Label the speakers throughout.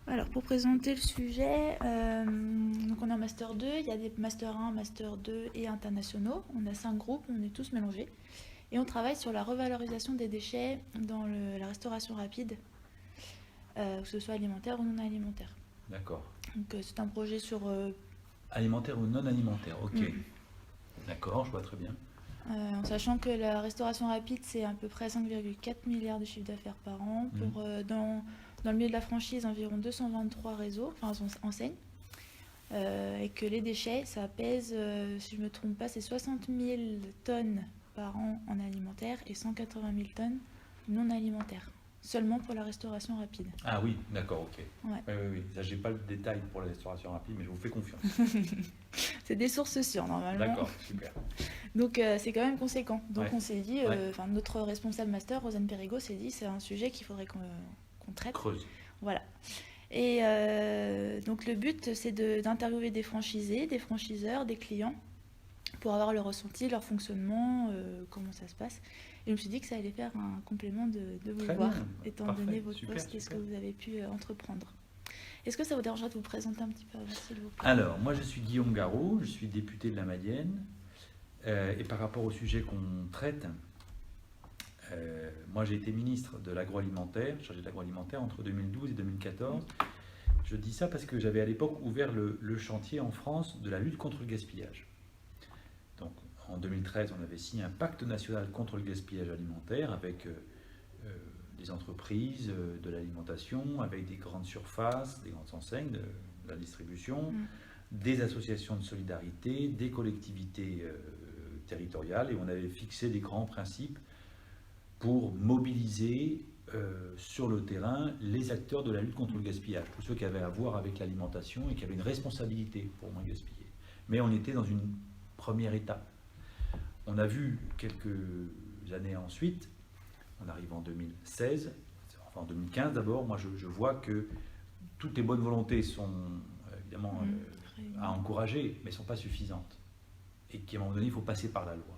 Speaker 1: Alors, pour présenter le sujet, donc on est en Master 2, il y a des Master 1, Master 2 et internationaux. On a 5 groupes, on est tous mélangés. Et on travaille sur la revalorisation des déchets dans la restauration rapide, que ce soit alimentaire ou non alimentaire.
Speaker 2: D'accord.
Speaker 1: Donc, c'est un projet sur...
Speaker 2: Alimentaire ou non alimentaire, ok.
Speaker 1: Mm.
Speaker 2: D'accord, je vois très bien.
Speaker 1: En sachant que la restauration rapide, c'est à peu près 5,4 milliards de chiffre d'affaires par an. Pour, dans le milieu de la franchise, environ 223 réseaux, enfin enseignes. Et que les déchets, ça pèse, si je ne me trompe pas, c'est 60 000 tonnes par an en alimentaire et 180 000 tonnes non alimentaires. Seulement pour la restauration rapide.
Speaker 2: Ah oui, d'accord, ok.
Speaker 1: Ouais.
Speaker 2: Oui. Ça, j'ai pas le détail pour la restauration rapide, mais je vous fais confiance.
Speaker 1: C'est des sources sûres, normalement.
Speaker 2: D'accord, super.
Speaker 1: Donc, c'est quand même conséquent. Donc,
Speaker 2: Ouais.
Speaker 1: on s'est dit,
Speaker 2: Ouais.
Speaker 1: notre responsable master, Rosanne Perrigo, s'est dit, c'est un sujet qu'il faudrait qu'on traite.
Speaker 2: Creuse.
Speaker 1: Voilà. Et donc, le but, c'est d'interviewer des franchisés, des franchiseurs, des clients, pour avoir leur ressenti, leur fonctionnement, comment ça se passe. Et je me suis dit que ça allait faire un complément de vous
Speaker 2: Très
Speaker 1: voir,
Speaker 2: bien.
Speaker 1: étant
Speaker 2: Parfait.
Speaker 1: donné votre
Speaker 2: Super,
Speaker 1: poste et ce que
Speaker 2: super.
Speaker 1: vous avez pu entreprendre. Est-ce que ça vous dérangerait de vous présenter un petit peu avant, s'il vous plaît?
Speaker 2: Alors, moi je suis Guillaume Garot, je suis député de la Mayenne. Et par rapport au sujet qu'on traite, moi j'ai été ministre de l'agroalimentaire, chargé de l'agroalimentaire entre 2012 et 2014. Je dis ça parce que j'avais à l'époque ouvert le chantier en France de la lutte contre le gaspillage. Donc en 2013, on avait signé un pacte national contre le gaspillage alimentaire avec des entreprises de l'alimentation, avec des grandes surfaces, des grandes enseignes de la distribution, des associations de solidarité, des collectivités territoriales, et on avait fixé des grands principes pour mobiliser sur le terrain les acteurs de la lutte contre le gaspillage, tous ceux qui avaient à voir avec l'alimentation et qui avaient une responsabilité pour moins gaspiller. Mais on était dans une première étape. On a vu quelques années ensuite, on arrive en 2016, enfin en 2015 d'abord, moi je vois que toutes les bonnes volontés sont évidemment à encourager, mais ne sont pas suffisantes. Et qu'à un moment donné, il faut passer par la loi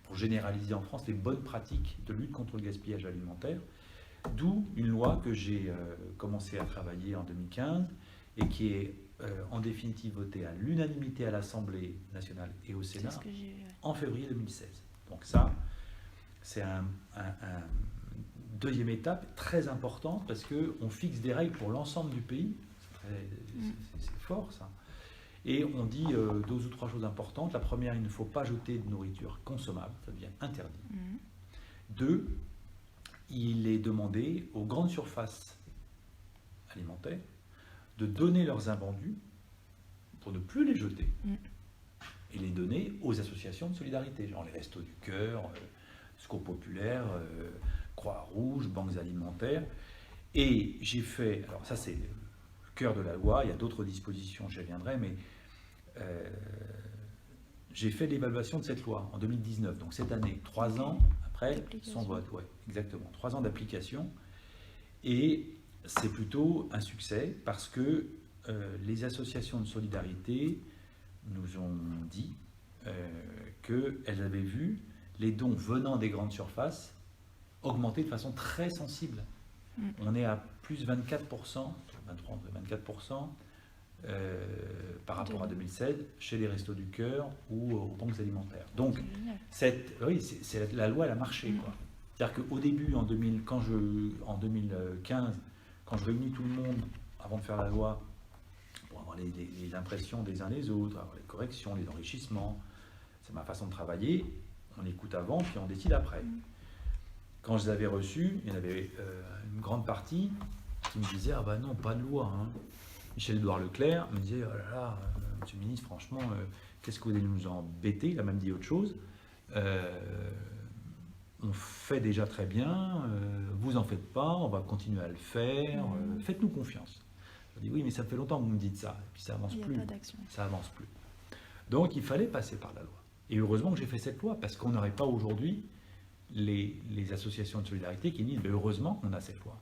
Speaker 2: pour généraliser en France les bonnes pratiques de lutte contre le gaspillage alimentaire. D'où une loi que j'ai commencé à travailler en 2015 et qui est en définitive votée à l'unanimité à l'Assemblée nationale et au Sénat en février 2016. Donc ça, c'est un deuxième étape très importante parce qu'on fixe des règles pour l'ensemble du pays. C'est fort ça. Et on dit deux ou trois choses importantes. La première, il ne faut pas jeter de nourriture consommable, ça devient interdit. Deux, il est demandé aux grandes surfaces alimentaires de donner leurs invendus pour ne plus les jeter et les donner aux associations de solidarité, genre les Restos du Cœur, Secours Populaire, Croix-Rouge, banques alimentaires. Et j'ai fait, alors ça c'est le cœur de la loi, il y a d'autres dispositions, j'y reviendrai, mais j'ai fait l'évaluation de cette loi en 2019, donc cette année, 3 ans après son vote, ouais, exactement, 3 ans d'application, et c'est plutôt un succès parce que les associations de solidarité nous ont dit qu'elles avaient vu les dons venant des grandes surfaces augmenter de façon très sensible. On est à plus 24%, 23-24%, par rapport à 2016 chez les Restos du Cœur ou aux banques alimentaires. Donc, la loi, elle a marché, quoi. C'est-à-dire qu'au début, en 2015, quand je réunis tout le monde avant de faire la loi, pour avoir les impressions des uns des autres, avoir les corrections, les enrichissements, c'est ma façon de travailler, on écoute avant, puis on décide après. Quand je les avais reçus, il y en avait une grande partie qui me disait « Ah bah non, pas de loi hein. ». Michel-Édouard Leclerc me disait « Oh là là, monsieur le ministre, franchement, qu'est-ce que vous allez nous embêter ?» Il a même dit autre chose. On fait déjà très bien, vous en faites pas, on va continuer à le faire, faites-nous confiance. Je dis oui, mais ça fait longtemps que vous me dites ça, et puis ça avance plus. Ça avance plus. Donc il fallait passer par la loi. Et heureusement que j'ai fait cette loi, parce qu'on n'aurait pas aujourd'hui les associations de solidarité qui disent heureusement qu'on a cette loi,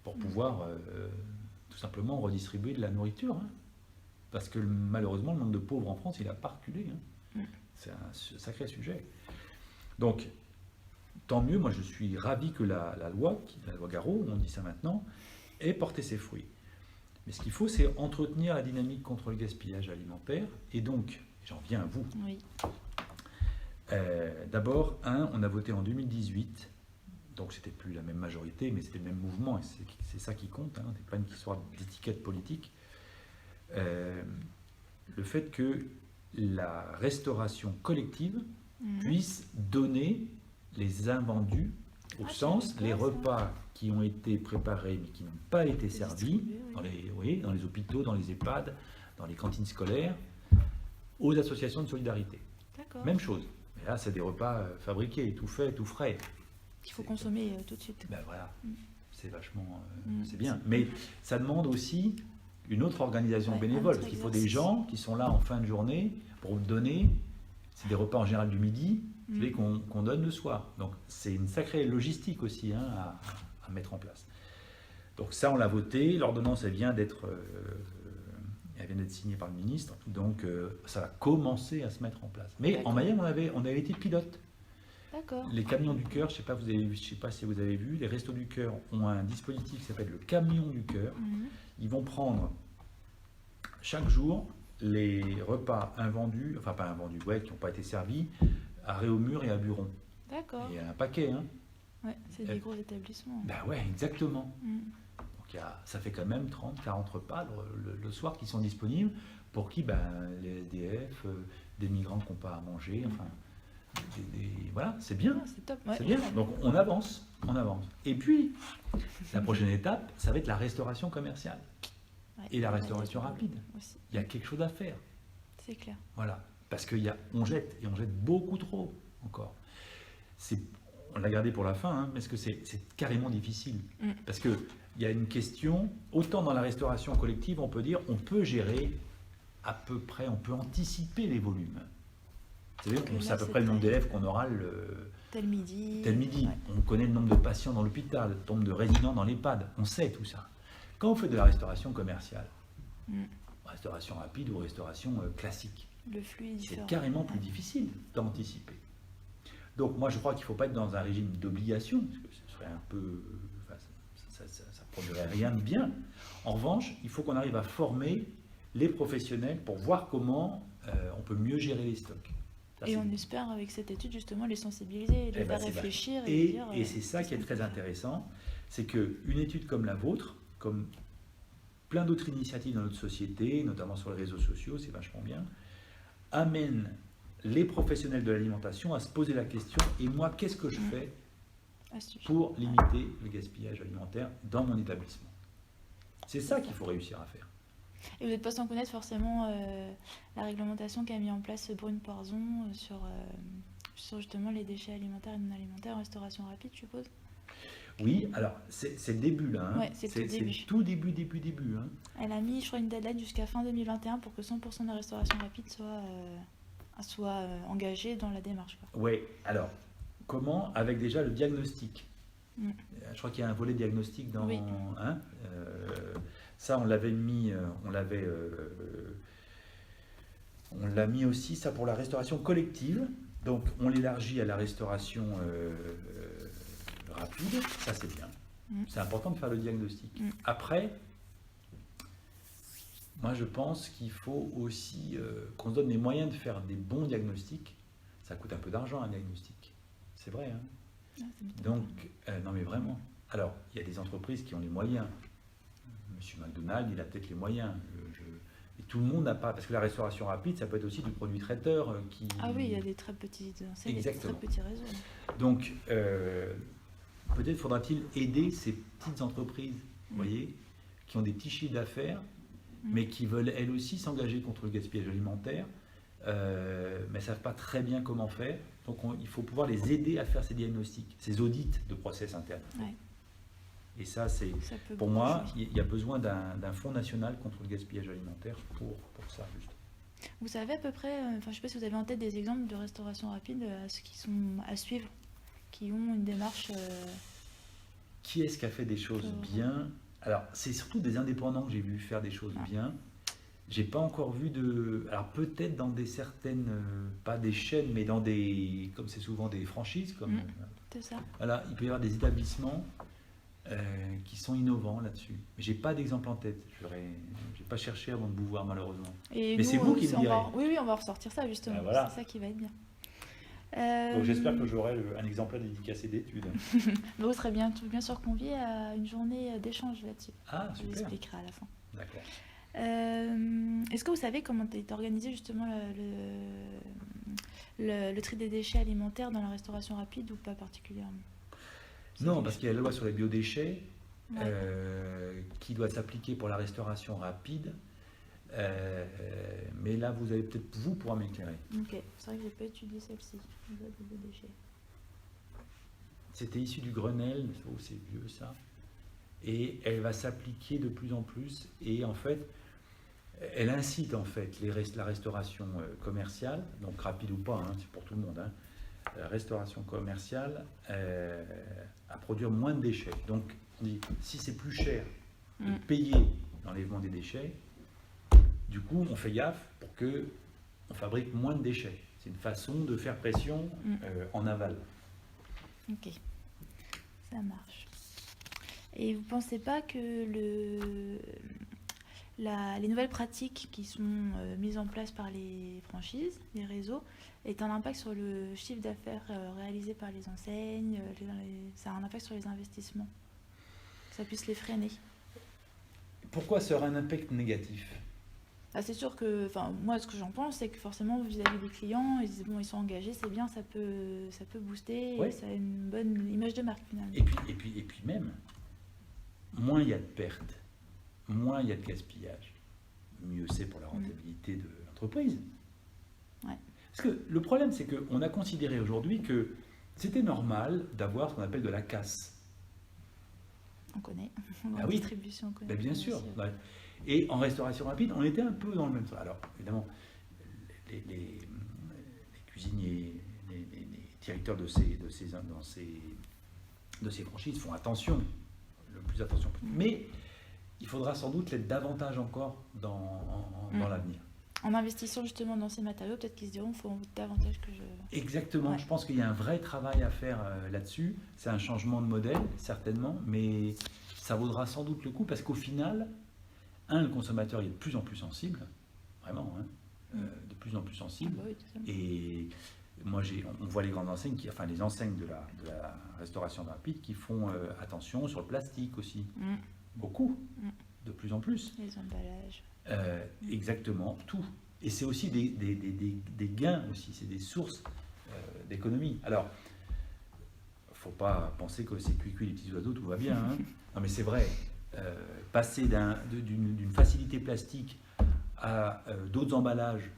Speaker 2: pour pouvoir tout simplement redistribuer de la nourriture. Hein. Parce que malheureusement, le nombre de pauvres en France, il n'a pas reculé. Hein. C'est un sacré sujet. Donc, tant mieux, moi je suis ravi que la loi Garot, on dit ça maintenant, ait porté ses fruits. Mais ce qu'il faut, c'est entretenir la dynamique contre le gaspillage alimentaire. Et donc, j'en viens à vous.
Speaker 1: Oui.
Speaker 2: D'abord, on a voté en 2018, donc c'était plus la même majorité, mais c'était le même mouvement, et c'est ça qui compte, c'est pas une histoire d'étiquette politique. Le fait que la restauration collective puisse donner les invendus, au sens, les repas qui ont été préparés mais qui n'ont pas été servis, dans les hôpitaux, dans les EHPAD, dans les cantines scolaires, aux associations de solidarité.
Speaker 1: D'accord.
Speaker 2: Même chose. Mais là, c'est des repas fabriqués, tout fait, tout frais.
Speaker 1: Qu'il faut consommer tout de suite.
Speaker 2: Ben voilà, c'est vachement... c'est bien. Mais ça demande aussi une autre organisation bénévole, parce qu'il faut des gens qui sont là en fin de journée pour donner, c'est des repas en général du midi, qu'on donne le soir. Donc c'est une sacrée logistique aussi à mettre en place. Donc ça, on l'a voté, l'ordonnance, elle vient d'être signée par le ministre, donc ça va commencer à se mettre en place. Mais en Mayenne, on avait été pilote.
Speaker 1: D'accord.
Speaker 2: Les camions du cœur, je sais pas si vous avez vu, les Restos du Cœur ont un dispositif qui s'appelle le camion du cœur. Ils vont prendre chaque jour les repas invendus, enfin pas invendus, qui n'ont pas été servis, à Réaumur et à Buron.
Speaker 1: D'accord.
Speaker 2: Il y a un paquet, hein.
Speaker 1: Ouais, c'est des gros établissements.
Speaker 2: Ben ouais, exactement. Donc ça fait quand même 30, 40 repas le soir qui sont disponibles pour qui les SDF, des migrants qui n'ont pas à manger, enfin, voilà, c'est bien.
Speaker 1: C'est top.
Speaker 2: C'est bien. Donc on avance. Et puis, la prochaine étape, ça va être la restauration commerciale et la restauration rapide.
Speaker 1: Aussi.
Speaker 2: Il y a quelque chose à faire.
Speaker 1: C'est clair.
Speaker 2: Voilà. Parce qu'on jette, et on jette beaucoup trop encore. On l'a gardé pour la fin, mais parce que c'est carrément difficile. Parce qu'il y a une question, autant dans la restauration collective, on peut dire, on peut gérer à peu près, on peut anticiper les volumes. C'est-à-dire qu'on sait à peu près le nombre d'élèves qu'on aura
Speaker 1: tel midi.
Speaker 2: Ouais. On connaît le nombre de patients dans l'hôpital, le nombre de résidents dans l'EHPAD, on sait tout ça. Quand on fait de la restauration commerciale, restauration rapide ou restauration classique,
Speaker 1: le flux est différent.
Speaker 2: C'est carrément plus difficile d'anticiper. Donc moi je crois qu'il ne faut pas être dans un régime d'obligation, parce que ce serait un peu... ça ne produirait rien de bien. En revanche, il faut qu'on arrive à former les professionnels pour voir comment on peut mieux gérer les stocks.
Speaker 1: Et on espère avec cette étude justement les sensibiliser, les faire réfléchir.
Speaker 2: Et c'est ça qui est très intéressant, c'est qu'une étude comme la vôtre, comme plein d'autres initiatives dans notre société, notamment sur les réseaux sociaux, c'est vachement bien, amène les professionnels de l'alimentation à se poser la question, et moi, qu'est-ce que je fais pour limiter le gaspillage alimentaire dans mon établissement? C'est ça qu'il faut réussir à faire.
Speaker 1: Et vous n'êtes pas sans connaître forcément la réglementation qu'a mis en place Brune Porzon sur justement les déchets alimentaires et non alimentaires en restauration rapide, je suppose.
Speaker 2: Oui, alors c'est le début là.
Speaker 1: Ouais, c'est
Speaker 2: tout début. Hein.
Speaker 1: Elle a mis, je crois, une deadline jusqu'à fin 2021 pour que 100% de la restauration rapide soit engagée dans la démarche.
Speaker 2: Oui, alors comment? Avec déjà le diagnostic. Je crois qu'il y a un volet diagnostic dans...
Speaker 1: Oui.
Speaker 2: Ça, on l'avait mis, on l'a mis aussi, ça pour la restauration collective. Donc, on l'élargit à la restauration rapide. Ça, c'est bien. C'est important de faire le diagnostic. Après, moi, je pense qu'il faut aussi qu'on se donne les moyens de faire des bons diagnostics. Ça coûte un peu d'argent, un diagnostic. C'est vrai, hein. Donc, non, mais vraiment. Alors, il y a des entreprises qui ont les moyens. Monsieur McDonald's, il a peut-être les moyens. Et tout le monde n'a pas. Parce que la restauration rapide, ça peut être aussi du produit traiteur qui...
Speaker 1: Ah oui, il y a des très petits réseaux.
Speaker 2: Donc, peut-être faudra-t-il aider ces petites entreprises, vous voyez, qui ont des petits chiffres d'affaires, mais qui veulent elles aussi s'engager contre le gaspillage alimentaire, mais ne savent pas très bien comment faire. Donc, il faut pouvoir les aider à faire ces diagnostics, ces audits de process internes.
Speaker 1: Ouais.
Speaker 2: Et ça, pour moi, il y a besoin d'un fonds national contre le gaspillage alimentaire pour ça, juste.
Speaker 1: Vous savez à peu près, je ne sais pas si vous avez en tête des exemples de restauration rapide qui sont à suivre, qui ont une démarche...
Speaker 2: Qui est-ce qui a fait des choses bien? Alors, c'est surtout des indépendants que j'ai vu faire des choses bien. J'ai pas encore vu de... Alors, peut-être dans certaines, pas des chaînes, mais dans des... Comme c'est souvent des franchises, comme...
Speaker 1: c'est ça.
Speaker 2: Voilà, il peut y avoir des établissements... qui sont innovants là-dessus. Mais j'ai pas d'exemple en tête. J'ai pas cherché avant de vous voir malheureusement.
Speaker 1: Et
Speaker 2: mais
Speaker 1: nous,
Speaker 2: c'est vous qui le direz.
Speaker 1: Oui, on va ressortir ça justement.
Speaker 2: Ah, voilà.
Speaker 1: C'est ça qui va être bien.
Speaker 2: Donc j'espère que j'aurai un exemplaire dédicacé d'études.
Speaker 1: Vous serez bien sûr convié à une journée d'échange là-dessus.
Speaker 2: Ah,
Speaker 1: Je vous
Speaker 2: super.
Speaker 1: expliquerai à la fin.
Speaker 2: D'accord.
Speaker 1: Est-ce que vous savez comment est organisé justement le tri des déchets alimentaires dans la restauration rapide ou pas particulièrement?
Speaker 2: Non, parce qu'il y a la loi sur les biodéchets
Speaker 1: Ouais.
Speaker 2: qui doit s'appliquer pour la restauration rapide. Mais là, vous allez peut-être, vous pourra m'éclairer.
Speaker 1: Ok, c'est vrai que j'ai pas étudié celle-ci, la loi des biodéchets.
Speaker 2: C'était issu du Grenelle, oh, c'est vieux ça. Et elle va s'appliquer de plus en plus. Et en fait, elle incite en fait la restauration commerciale, donc rapide ou pas, hein, c'est pour tout le monde, hein, la restauration commerciale à produire moins de déchets. Donc, on dit, si c'est plus cher de payer l'enlèvement des déchets, du coup, on fait gaffe pour que on fabrique moins de déchets. C'est une façon de faire pression en aval.
Speaker 1: Ok, ça marche. Et vous ne pensez pas que les nouvelles pratiques qui sont mises en place par les franchises, les réseaux, aient un impact sur le chiffre d'affaires réalisé par les enseignes, ça a un impact sur les investissements, que ça puisse les freiner?
Speaker 2: Pourquoi ça aura un impact négatif?
Speaker 1: C'est sûr que, moi, ce que j'en pense, c'est que forcément, vis-à-vis des clients, ils disent, bon, ils sont engagés, c'est bien, ça peut booster,
Speaker 2: Ouais.
Speaker 1: et ça a une bonne image de marque, finalement.
Speaker 2: Et puis même, moins il y a de pertes, moins il y a de gaspillage, mieux c'est pour la rentabilité de l'entreprise.
Speaker 1: Ouais.
Speaker 2: Parce que le problème, c'est qu'on a considéré aujourd'hui que c'était normal d'avoir ce qu'on appelle de la casse.
Speaker 1: On connaît.
Speaker 2: Ah
Speaker 1: En
Speaker 2: oui.
Speaker 1: distribution, on connaît.
Speaker 2: Ben bien sûr.
Speaker 1: aussi,
Speaker 2: Ouais. Et en restauration rapide, on était un peu dans le même sens. Alors, évidemment, les cuisiniers, les directeurs de ces franchises font attention, le plus attention possible. Mais il faudra sans doute l'être davantage encore dans l'avenir.
Speaker 1: En investissant justement dans ces matériaux, peut-être qu'ils se diront, il faut davantage que je...
Speaker 2: Exactement,
Speaker 1: Ouais.
Speaker 2: je pense qu'il y a un vrai travail à faire là-dessus. C'est un changement de modèle, certainement, mais ça vaudra sans doute le coup parce qu'au final, le consommateur est de plus en plus sensible, vraiment, hein, de plus en plus sensible.
Speaker 1: Ah bah oui, totalement.
Speaker 2: Et moi, on voit les grandes enseignes, les enseignes de la restauration rapide qui font attention sur le plastique aussi. Beaucoup, de plus en plus.
Speaker 1: Les emballages.
Speaker 2: Exactement, tout. Et c'est aussi des gains aussi, c'est des sources d'économie. Alors, faut pas penser que c'est cuit les petits oiseaux, tout va bien. Hein. Non mais c'est vrai, passer d'une facilité plastique à d'autres emballages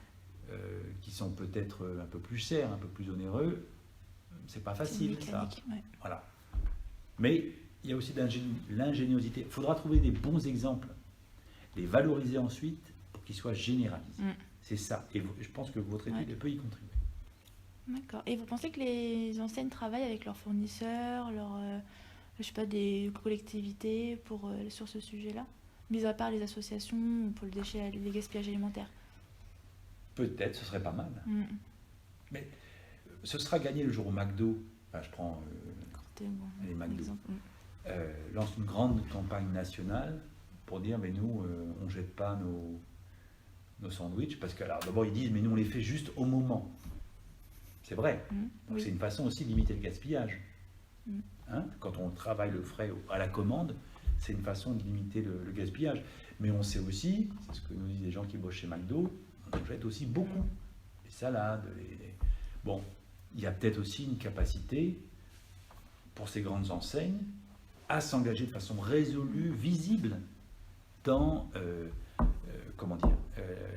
Speaker 2: qui sont peut-être un peu plus chers, un peu plus onéreux, c'est pas facile ça.
Speaker 1: Ouais.
Speaker 2: Voilà. Mais il y a aussi de l'ingéniosité. Il faudra trouver des bons exemples, les valoriser ensuite pour qu'ils soient généralisés. C'est ça. Et je pense que votre étude peut y contribuer.
Speaker 1: D'accord. Et vous pensez que les enseignes travaillent avec leurs fournisseurs, je sais pas, des collectivités sur ce sujet-là, mis à part les associations pour les gaspillages alimentaires?
Speaker 2: Peut-être, ce serait pas mal. Mais ce sera gagné le jour où McDo, je prends les McDo, lance une grande campagne nationale pour dire mais nous on ne jette pas nos sandwichs parce que alors d'abord ils disent mais nous on les fait juste au moment. C'est vrai. Donc c'est une façon aussi de limiter le gaspillage. Hein, quand on travaille le frais à la commande, c'est une façon de limiter le gaspillage. Mais on sait aussi, c'est ce que nous disent les gens qui bossent chez McDo, on jette aussi beaucoup. Les salades, Bon, il y a peut-être aussi une capacité pour ces grandes enseignes à s'engager de façon résolue, visible dans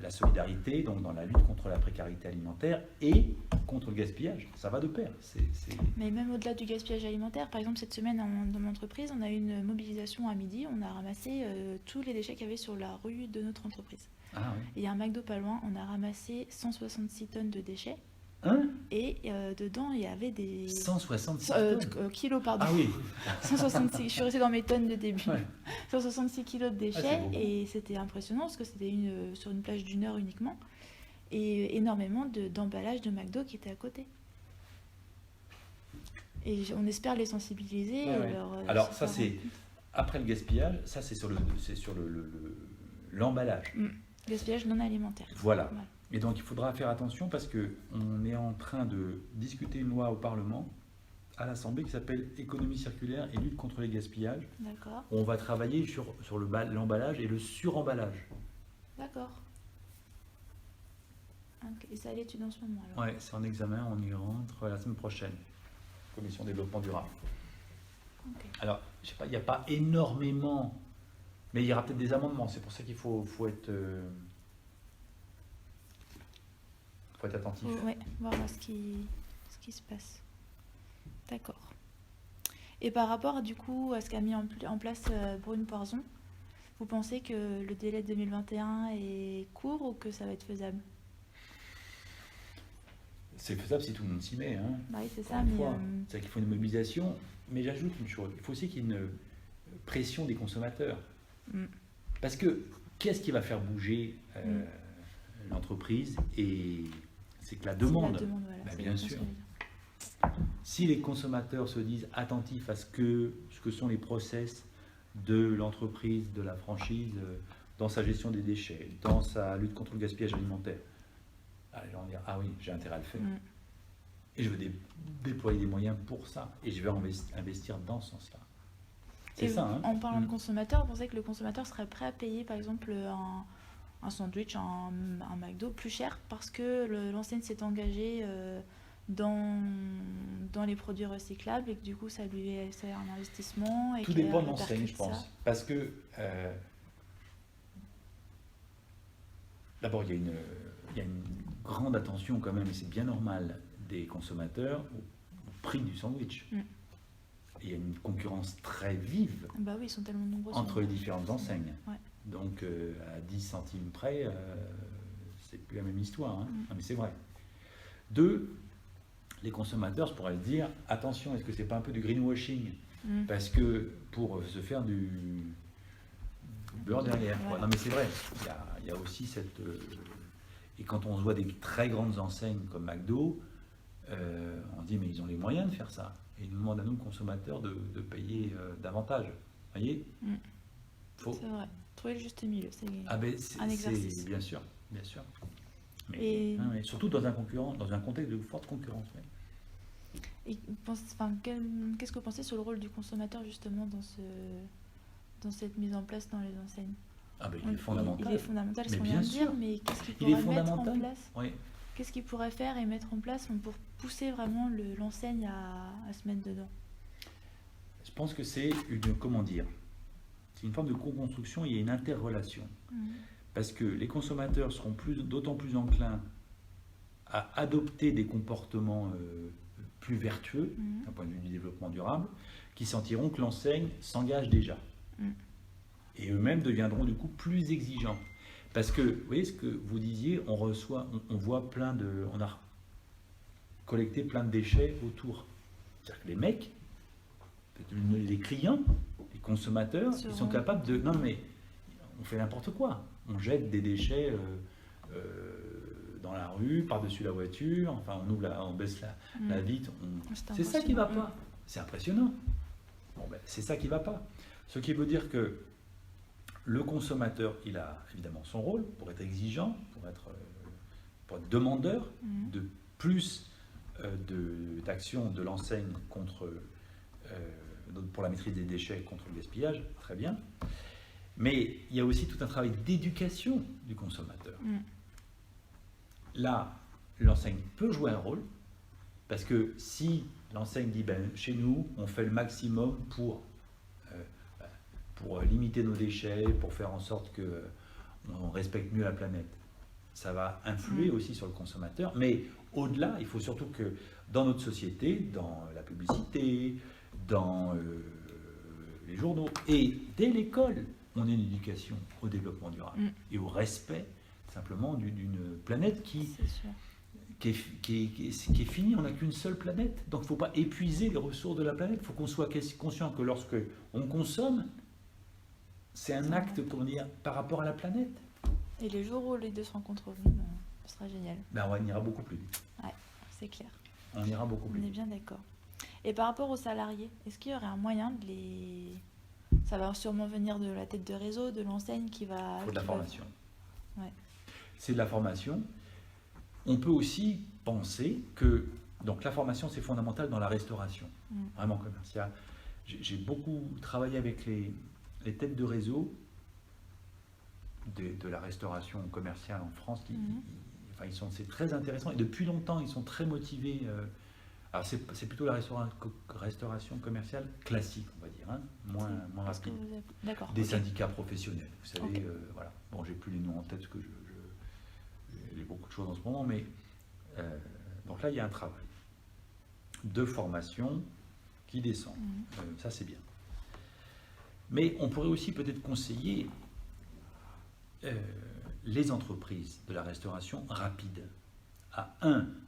Speaker 2: la solidarité, donc dans la lutte contre la précarité alimentaire et contre le gaspillage. Ça va de pair.
Speaker 1: Mais même au-delà du gaspillage alimentaire, par exemple cette semaine dans mon entreprise, on a eu une mobilisation à midi, on a ramassé tous les déchets qu'il y avait sur la rue de notre entreprise.
Speaker 2: Ah, oui.
Speaker 1: Et il y a un McDo pas loin, on a ramassé 166 tonnes de déchets. Et dedans, il y avait des...
Speaker 2: 166
Speaker 1: kilos, pardon.
Speaker 2: Ah oui.
Speaker 1: 166, je suis restée dans mes tonnes de début. Ouais. 166 kilos de déchets, et c'était impressionnant parce que c'était sur une plage d'1 heure uniquement. Et énormément d'emballages de McDo qui étaient à côté. Et on espère les sensibiliser.
Speaker 2: Ouais, ouais. Alors ça, c'est après le gaspillage, ça c'est sur l'emballage.
Speaker 1: Gaspillage non alimentaire.
Speaker 2: Voilà. Et donc il faudra faire attention parce qu'on est en train de discuter une loi au Parlement, à l'Assemblée, qui s'appelle Économie circulaire et lutte contre les gaspillages.
Speaker 1: D'accord.
Speaker 2: On va travailler sur l'emballage et le suremballage.
Speaker 1: D'accord. Ok. Et c'est à l'étude en ce moment alors.
Speaker 2: Ouais, c'est en examen, on y rentre la semaine prochaine. Commission développement durable.
Speaker 1: Ok.
Speaker 2: Alors, je sais pas, il n'y a pas énormément, mais il y aura peut-être des amendements. C'est pour ça qu'il faut être attentif.
Speaker 1: Ouais, voir ce qui se passe. D'accord. Et par rapport du coup à ce qu'a mis en place Brune Poirson, vous pensez que le délai de 2021 est court ou que ça va être faisable?
Speaker 2: C'est faisable si tout le monde s'y met. Hein.
Speaker 1: Bah oui, c'est
Speaker 2: Encore
Speaker 1: ça,
Speaker 2: une
Speaker 1: mais
Speaker 2: fois, c'est qu'il faut une mobilisation. Mais j'ajoute une chose, il faut aussi qu'il y ait une pression des consommateurs. Parce que qu'est-ce qui va faire bouger l'entreprise? Et c'est que la demande.
Speaker 1: Voilà,
Speaker 2: Bah,
Speaker 1: c'est
Speaker 2: bien
Speaker 1: ce que
Speaker 2: sûr.
Speaker 1: je veux dire.
Speaker 2: Si les consommateurs se disent attentifs à ce que sont les process de l'entreprise, de la franchise, dans sa gestion des déchets, dans sa lutte contre le gaspillage alimentaire, alors ils vont dire ah oui, j'ai intérêt à le faire. Et je veux déployer des moyens pour ça. Et je vais investir dans ce sens-là. C'est
Speaker 1: Et
Speaker 2: ça. Hein.
Speaker 1: En parlant de consommateur, vous pensez que le consommateur serait prêt à payer par exemple un sandwich, un McDo plus cher parce que l'enseigne s'est engagée dans les produits recyclables et que du coup c'est un investissement et
Speaker 2: tout
Speaker 1: qu'elle
Speaker 2: dépend de l'enseigne,
Speaker 1: répercute
Speaker 2: je pense.
Speaker 1: ça.
Speaker 2: Parce que d'abord, il y a une grande attention quand même, et c'est bien normal, des consommateurs au prix du sandwich. Et il y a une concurrence très vive
Speaker 1: Bah oui, ils sont tellement nombreux
Speaker 2: entre les différentes enseignes.
Speaker 1: Ouais.
Speaker 2: Donc à 10 centimes près, c'est plus la même histoire. Hein. Non, mais c'est vrai. Deux, les consommateurs, je pourrais dire, attention, est-ce que c'est pas un peu du greenwashing? Parce que pour se faire du beurre derrière.
Speaker 1: Voilà.
Speaker 2: Non mais c'est vrai, il y a aussi cette... et quand on voit des très grandes enseignes comme McDo, on se dit mais ils ont les moyens de faire ça. Et ils nous demandent à nous, consommateurs, de payer davantage. Vous voyez?
Speaker 1: C'est vrai. Trouver le juste milieu, c'est
Speaker 2: un
Speaker 1: exercice.
Speaker 2: Bien sûr, bien sûr. Mais,
Speaker 1: Et...
Speaker 2: surtout dans un contexte de forte concurrence. Ouais.
Speaker 1: Et qu'est-ce que vous pensez sur le rôle du consommateur justement dans cette mise en place dans les enseignes?
Speaker 2: Il est fondamental.
Speaker 1: Il est fondamental, ce
Speaker 2: mais
Speaker 1: qu'on
Speaker 2: bien
Speaker 1: vient de
Speaker 2: sûr.
Speaker 1: dire, mais qu'est-ce qu'il
Speaker 2: Il est
Speaker 1: pourrait mettre en
Speaker 2: fondamental.
Speaker 1: place?
Speaker 2: Oui.
Speaker 1: Qu'est-ce qu'il pourrait faire et mettre en place pour pousser vraiment l'enseigne à se mettre dedans?
Speaker 2: Je pense que c'est c'est une forme de co-construction, il y a une interrelation. Parce que les consommateurs seront d'autant plus enclins à adopter des comportements plus vertueux, d'un point de vue du développement durable, qui sentiront que l'enseigne s'engage déjà. Et eux-mêmes deviendront du coup plus exigeants. Parce que, vous voyez ce que vous disiez, on voit on a collecté plein de déchets autour. C'est-à-dire que les mecs, les clients, les consommateurs, ils sont capables de... Non mais, on fait n'importe quoi. On jette des déchets dans la rue, par-dessus la voiture, enfin on baisse la vitre. C'est ça qui ne va pas. C'est impressionnant. C'est ça qui ne va pas. Ce qui veut dire que le consommateur, il a évidemment son rôle pour être exigeant, pour être demandeur de plus d'action de l'enseigne pour la maîtrise des déchets contre le gaspillage, très bien. Mais il y a aussi tout un travail d'éducation du consommateur. Là, l'enseigne peut jouer un rôle, parce que si l'enseigne dit chez nous, on fait le maximum pour limiter nos déchets, pour faire en sorte qu'on respecte mieux la planète, ça va influer aussi sur le consommateur. Mais au-delà, il faut surtout que dans notre société, dans la publicité, dans les journaux et dès l'école, on ait une éducation au développement durable et au respect simplement d'une planète qui est finie. On n'a qu'une seule planète, donc il ne faut pas épuiser les ressources de la planète. Il faut qu'on soit conscient que lorsque on consomme, c'est un acte, comment dire, par rapport à la planète.
Speaker 1: Et les jours où les deux se rencontreront, ce sera génial.
Speaker 2: On ira beaucoup plus vite.
Speaker 1: Ouais, c'est clair.
Speaker 2: On ira beaucoup plus vite.
Speaker 1: On est bien d'accord. Et par rapport aux salariés, est-ce qu'il y aurait un moyen de Ça va sûrement venir de la tête de réseau, de l'enseigne qui va...
Speaker 2: Il faut de la
Speaker 1: qui va-
Speaker 2: formation.
Speaker 1: Ouais.
Speaker 2: C'est de la formation. On peut aussi penser que donc la formation, c'est fondamental dans la restauration, vraiment commerciale. J'ai beaucoup travaillé avec les têtes de réseau de la restauration commerciale en France. Enfin, c'est très intéressant et depuis longtemps, ils sont très motivés. Alors, c'est plutôt la restauration commerciale classique, on va dire, hein, moins
Speaker 1: Parce que
Speaker 2: rapide.
Speaker 1: D'accord.
Speaker 2: Des
Speaker 1: ok.
Speaker 2: syndicats professionnels, vous savez,
Speaker 1: Ok.
Speaker 2: voilà. Bon, j'ai plus les noms en tête parce que j'ai beaucoup de choses en ce moment, mais donc là, il y a un travail de formation qui descend. Ça, c'est bien. Mais on pourrait aussi peut-être conseiller les entreprises de la restauration rapide à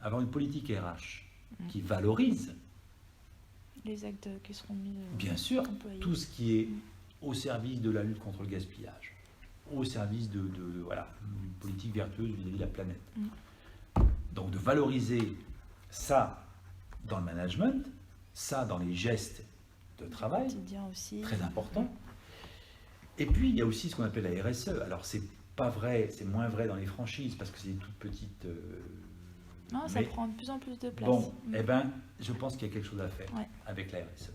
Speaker 2: avoir une politique RH qui valorise,
Speaker 1: Les actes qui seront mis...
Speaker 2: bien sûr,
Speaker 1: employés.
Speaker 2: tout ce qui est au service de la lutte contre le gaspillage, au service voilà, d'une politique vertueuse vis-à-vis de la planète. Donc de valoriser ça dans le management, ça dans les gestes de travail,
Speaker 1: Quotidien aussi.
Speaker 2: très important. Et puis il y a aussi ce qu'on appelle la RSE. Alors c'est pas vrai, c'est moins vrai dans les franchises parce que c'est des toutes petites.
Speaker 1: Non, ça
Speaker 2: mais
Speaker 1: prend de plus en plus de place.
Speaker 2: bon, eh ben, je pense qu'il y a quelque chose à faire
Speaker 1: Ouais.
Speaker 2: avec la RSE.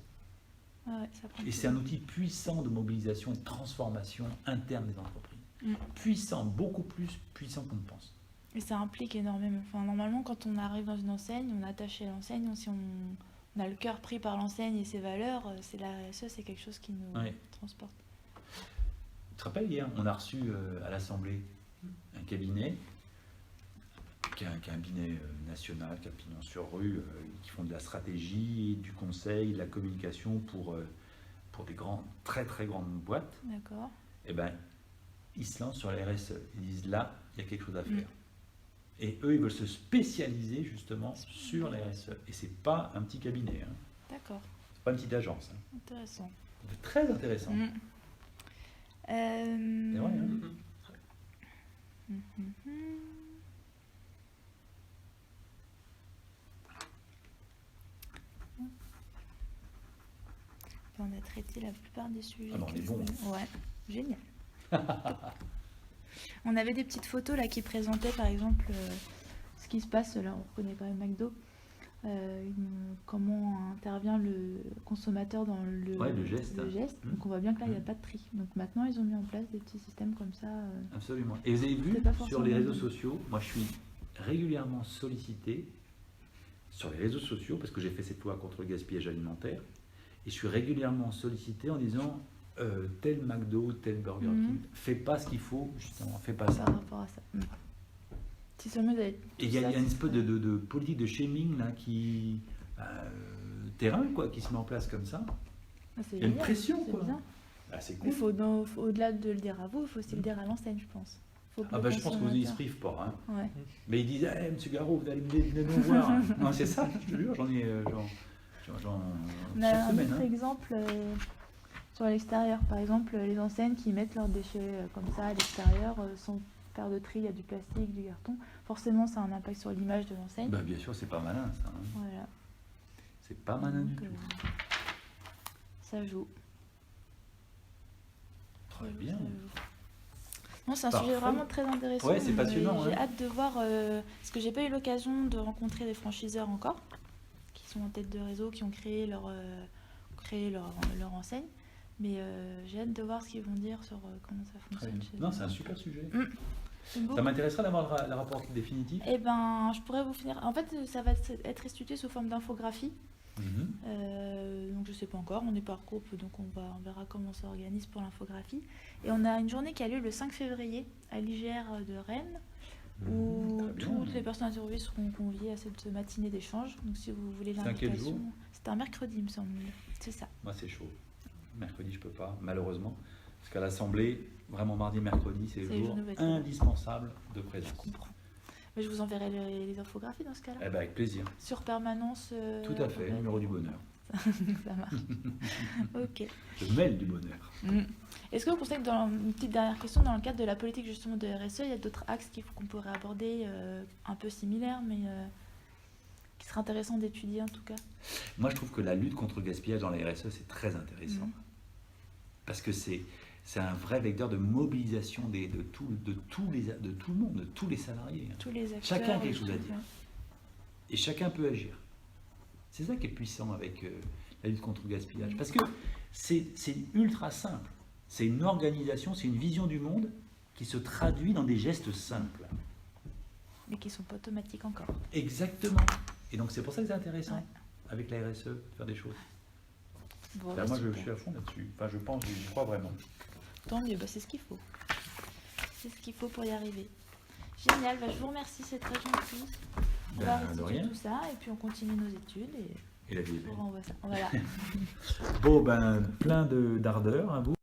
Speaker 1: Ouais, ça prend
Speaker 2: Et
Speaker 1: plus
Speaker 2: c'est un outil puissant de mobilisation, de transformation interne des entreprises.
Speaker 1: Mm.
Speaker 2: Puissant, beaucoup plus puissant qu'on ne pense.
Speaker 1: Et ça implique énormément. Enfin, normalement, quand on arrive dans une enseigne, on est attaché à l'enseigne. Si on a le cœur pris par l'enseigne et ses valeurs, c'est la RSE, c'est quelque chose qui nous
Speaker 2: Ouais.
Speaker 1: transporte.
Speaker 2: Tu te rappelles, hier, on a reçu à l'Assemblée un cabinet, qui est un cabinet national, qui a pignon sur rue, qui font de la stratégie, du conseil, de la communication pour des très très grandes boîtes.
Speaker 1: D'accord.
Speaker 2: Eh ben, ils se lancent sur la RSE. Ils disent là, il y a quelque chose à faire. Et eux, ils veulent se spécialiser justement sur la RSE. Et c'est pas un petit cabinet, hein.
Speaker 1: D'accord.
Speaker 2: C'est pas une petite agence, hein.
Speaker 1: Intéressant.
Speaker 2: C'est très intéressant. C'est vrai, hein.
Speaker 1: On a traité la plupart des sujets.
Speaker 2: Ah non, on est
Speaker 1: que
Speaker 2: bon.
Speaker 1: vous- Ouais, génial. On avait des petites photos là qui présentaient par exemple ce qui se passe. Là, on reconnaît quand même McDo. Comment intervient le consommateur dans
Speaker 2: le geste.
Speaker 1: Donc on voit bien que là, il n'y a pas de tri. Donc maintenant, ils ont mis en place des petits systèmes comme ça.
Speaker 2: Absolument. Et vous avez vu,
Speaker 1: C'est pas
Speaker 2: sur
Speaker 1: forcément
Speaker 2: les réseaux
Speaker 1: bon.
Speaker 2: sociaux, moi je suis régulièrement sollicité sur les réseaux sociaux, parce que j'ai fait cette loi contre le gaspillage alimentaire, et je suis régulièrement sollicité en disant tel McDo, tel Burger King, fais pas ce qu'il faut, justement, fais pas ça.
Speaker 1: Par rapport à ça. Si seulement vous avez
Speaker 2: Et
Speaker 1: tout
Speaker 2: il y a
Speaker 1: ça,
Speaker 2: une
Speaker 1: ce
Speaker 2: espèce
Speaker 1: serait-
Speaker 2: de politique de shaming là terrain quoi, qui se met en place comme ça.
Speaker 1: Ah, c'est
Speaker 2: Il y a une
Speaker 1: génial,
Speaker 2: pression,
Speaker 1: c'est
Speaker 2: quoi.
Speaker 1: bien.
Speaker 2: Ah, c'est
Speaker 1: Mais
Speaker 2: cool.
Speaker 1: au-delà de le dire à vous, il faut aussi le dire à l'enseigne, je pense. Faut
Speaker 2: Ah
Speaker 1: le
Speaker 2: bah, je pense que vous n'y se
Speaker 1: consommateur-
Speaker 2: privent pas. Hein.
Speaker 1: Ouais.
Speaker 2: Mais ils disent, monsieur Garot, vous allez venez nous voir. Non, c'est ça, je te jure, j'en ai.
Speaker 1: On a
Speaker 2: chaque
Speaker 1: un
Speaker 2: semaine.
Speaker 1: autre
Speaker 2: Hein.
Speaker 1: exemple sur l'extérieur. Par exemple, les enseignes qui mettent leurs déchets comme ça à l'extérieur sans faire de tri, il y a du plastique, du carton. Forcément, ça a un impact sur l'image de l'enseigne.
Speaker 2: Bah, bien sûr, c'est pas malin ça. Hein.
Speaker 1: Voilà.
Speaker 2: C'est pas malin du
Speaker 1: Donc,
Speaker 2: tout.
Speaker 1: ça joue.
Speaker 2: Très
Speaker 1: Ça joue,
Speaker 2: bien.
Speaker 1: ça joue. Non, c'est un
Speaker 2: Parfait.
Speaker 1: sujet vraiment très intéressant.
Speaker 2: Ouais, c'est passionnant,
Speaker 1: J'ai
Speaker 2: hein.
Speaker 1: hâte de voir, parce que j'ai pas eu l'occasion de rencontrer des franchiseurs encore, qui sont en tête de réseau, qui ont créé leur enseigne. Mais j'ai hâte de voir ce qu'ils vont dire sur comment ça
Speaker 2: Très
Speaker 1: fonctionne
Speaker 2: bien.
Speaker 1: chez
Speaker 2: Non,
Speaker 1: eux.
Speaker 2: c'est un super sujet.
Speaker 1: J'aime beaucoup.
Speaker 2: Ça m'intéresserait d'avoir le rapport définitif.
Speaker 1: Eh ben, je pourrais vous finir. En fait, ça va être restitué sous forme d'infographie. Donc je sais pas encore, on est par groupe, donc on verra comment ça s'organise pour l'infographie. Et on a une journée qui a lieu le 5 février à l'IGR de Rennes, où
Speaker 2: Très bien.
Speaker 1: toutes les personnes interviewées seront conviées à cette matinée d'échange. Donc si vous voulez
Speaker 2: C'est à quel
Speaker 1: l'invitation,
Speaker 2: jour
Speaker 1: c'est un mercredi, il me semble. C'est ça.
Speaker 2: Moi, c'est chaud. Mercredi, je peux pas, malheureusement. Parce qu'à l'Assemblée, vraiment mardi, mercredi, c'est le
Speaker 1: C'est les
Speaker 2: jour
Speaker 1: journées vêtements.
Speaker 2: indispensable de présence.
Speaker 1: Je comprends. Mais je vous enverrai les infographies dans ce cas-là.
Speaker 2: Eh ben, avec plaisir.
Speaker 1: Sur permanence.
Speaker 2: Tout à fait,
Speaker 1: ouais.
Speaker 2: numéro du bonheur.
Speaker 1: Ça marche. Ok.
Speaker 2: Le mail du bonheur.
Speaker 1: Est-ce que vous pensez que dans une petite dernière question, dans le cadre de la politique justement de RSE, il y a d'autres axes qu'on pourrait aborder un peu similaires, mais qui seraient intéressants d'étudier en tout cas?
Speaker 2: Moi, je trouve que la lutte contre le gaspillage dans la RSE, c'est très intéressant. Parce que c'est un vrai vecteur de mobilisation de tout le monde, de tous les salariés.
Speaker 1: Tous les acteurs.
Speaker 2: Chacun a quelque chose à dire. Et chacun peut agir. C'est ça qui est puissant avec la lutte contre le gaspillage. Parce que c'est ultra simple. C'est une organisation, c'est une vision du monde qui se traduit dans des gestes simples.
Speaker 1: Mais qui ne sont pas automatiques encore.
Speaker 2: Exactement. Et donc c'est pour ça que c'est intéressant, avec la RSE, de faire des choses.
Speaker 1: Bon,
Speaker 2: Moi je suis à fond là-dessus. Enfin je pense, j'y crois vraiment.
Speaker 1: Tant mieux, c'est ce qu'il faut. C'est ce qu'il faut pour y arriver. Génial, je vous remercie, c'est très gentil. On va restituer tout ça et puis on continue nos études. Et
Speaker 2: la vie est belle.
Speaker 1: Voilà.
Speaker 2: Bon, plein d'ardeur, hein, vous.